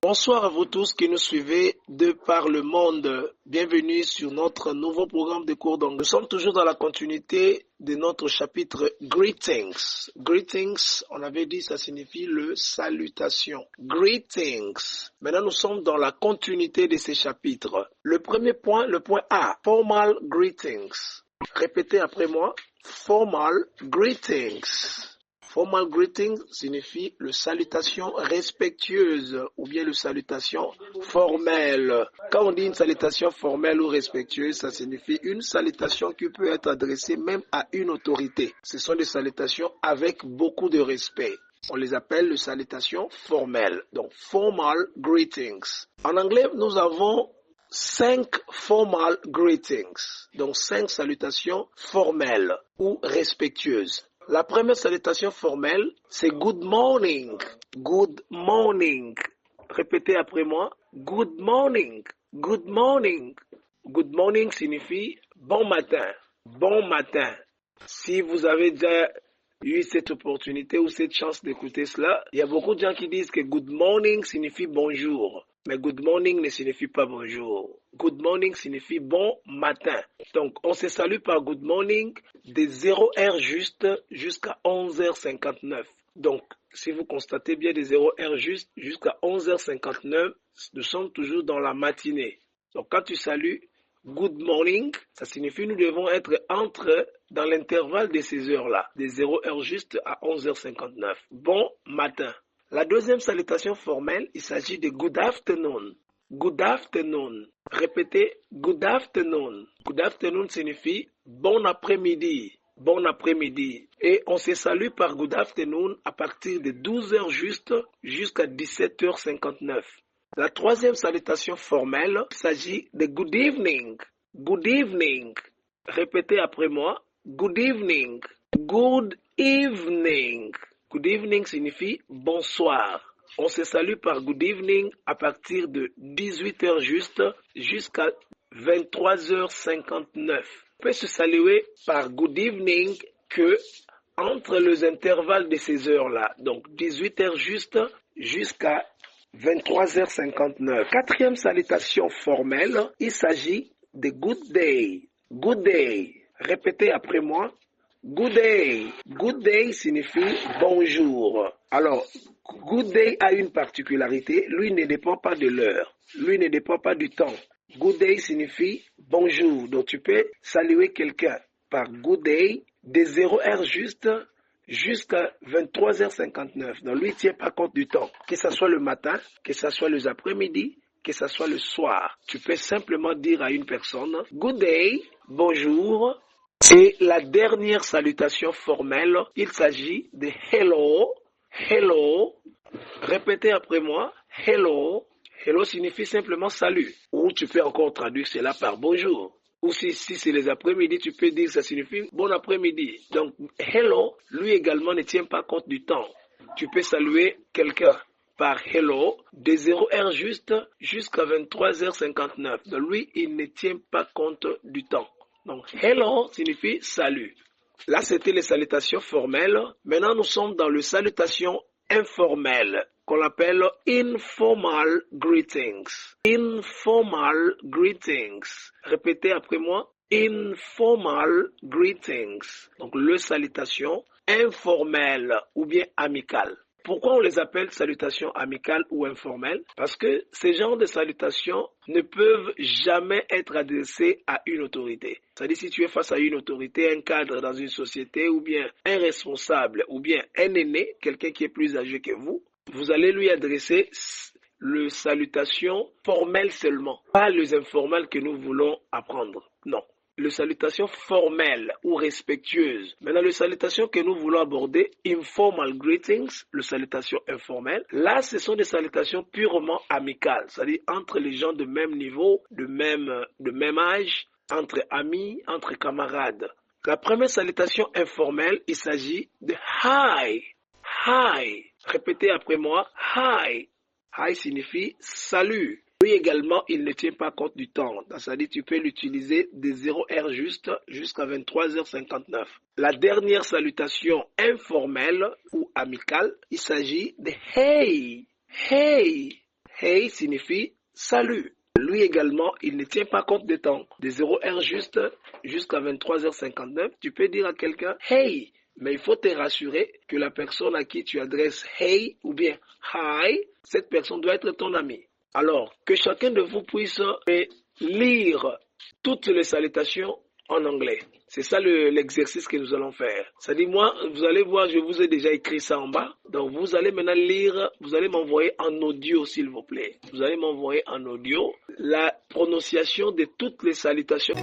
Bonsoir à vous tous qui nous suivez de par le monde. Bienvenue sur notre nouveau programme de cours d'anglais. Nous sommes toujours dans la continuité de notre chapitre Greetings. Greetings, on avait dit, ça signifie le salutation. Greetings. Maintenant, nous sommes dans la continuité de ces chapitres. Le premier point, le point A, formal greetings. Répétez après moi, formal greetings. Formal greeting signifie le salutation respectueuse ou bien le salutation formelle. Quand on dit une salutation formelle ou respectueuse, ça signifie une salutation qui peut être adressée même à une autorité. Ce sont des salutations avec beaucoup de respect. On les appelle les salutations formelles. Donc, formal greetings. En anglais, nous avons 5 formal greetings. Donc, 5 salutations formelles ou respectueuses. La première salutation formelle, c'est good morning. Good morning. Répétez après moi. Good morning. Good morning. Good morning signifie bon matin. Bon matin. Si vous avez déjà eu cette opportunité ou cette chance d'écouter cela, il y a beaucoup de gens qui disent que good morning signifie bonjour. Mais good morning ne signifie pas bonjour. Good morning signifie bon matin. Donc, on se salue par good morning de 0h juste jusqu'à 11h59. Donc, si vous constatez bien de 0h juste jusqu'à 11h59, nous sommes toujours dans la matinée. Donc, quand tu salues good morning, ça signifie nous devons être dans l'intervalle de ces heures-là, de 0h juste à 11h59. Bon matin. La deuxième salutation formelle, il s'agit de good afternoon. Good afternoon. Répétez, good afternoon. Good afternoon signifie bon après-midi. Bon après-midi. Et on se salue par good afternoon à partir de 12h juste jusqu'à 17h59. La troisième salutation formelle, il s'agit de good evening. Good evening. Répétez après moi, good evening. Good evening. Good evening signifie bonsoir. On se salue par good evening à partir de 18h juste jusqu'à 23h59. On peut se saluer par good evening que entre les intervalles de ces heures-là. Donc 18h juste jusqu'à 23h59. Quatrième salutation formelle, il s'agit de good day. Good day. Répétez après moi. Good day. Good day signifie bonjour. Alors, good day a une particularité. Lui ne dépend pas de l'heure. Lui ne dépend pas du temps. Good day signifie bonjour. Donc, tu peux saluer quelqu'un par good day de 0h juste jusqu'à 23h59. Donc, lui ne tient pas compte du temps. Que ce soit le matin, que ce soit les après-midi, que ce soit le soir. Tu peux simplement dire à une personne good day, bonjour. Et la dernière salutation formelle, il s'agit de hello. Hello. Répétez après moi. Hello. Hello signifie simplement salut. Ou tu peux encore traduire cela par bonjour. Ou si c'est les après-midi, tu peux dire que ça signifie bon après-midi. Donc, hello, lui également ne tient pas compte du temps. Tu peux saluer quelqu'un par hello de 0h juste jusqu'à 23h59. Donc, lui, il ne tient pas compte du temps. Donc, hello signifie salut. Là, c'était les salutations formelles. Maintenant, nous sommes dans les salutations informelles, qu'on appelle informal greetings. Informal greetings. Répétez après moi. Informal greetings. Donc, les salutations informelles ou bien amicales. Pourquoi on les appelle salutations amicales ou informelles? Parce que ces genres de salutations ne peuvent jamais être adressées à une autorité. C'est-à-dire si tu es face à une autorité, un cadre dans une société, ou bien un responsable, ou bien un aîné, quelqu'un qui est plus âgé que vous, vous allez lui adresser les salutations formelles seulement, pas les informelles que nous voulons apprendre. Non. Les salutations formelles ou respectueuses. Maintenant, les salutations que nous voulons aborder, informal greetings, les salutations informelles, là, ce sont des salutations purement amicales, c'est-à-dire entre les gens de même niveau, de même âge, entre amis, entre camarades. La première salutation informelle, il s'agit de hi. Hi. Répétez après moi, hi. Hi signifie salut. Lui également, il ne tient pas compte du temps. C'est-à-dire, tu peux l'utiliser de 0h juste jusqu'à 23h59. La dernière salutation informelle ou amicale, il s'agit de hey. Hey. Hey signifie salut. Lui également, il ne tient pas compte des temps. Des 0h juste jusqu'à 23h59, tu peux dire à quelqu'un hey, mais il faut te rassurer que la personne à qui tu adresses hey ou bien hi, cette personne doit être ton ami. Alors, que chacun de vous puisse lire toutes les salutations en anglais. C'est ça l'exercice que nous allons faire. C'est-à-dire, moi, vous allez voir, je vous ai déjà écrit ça en bas. Donc, vous allez maintenant lire, vous allez m'envoyer en audio, s'il vous plaît. Vous allez m'envoyer en audio la prononciation de toutes les salutations.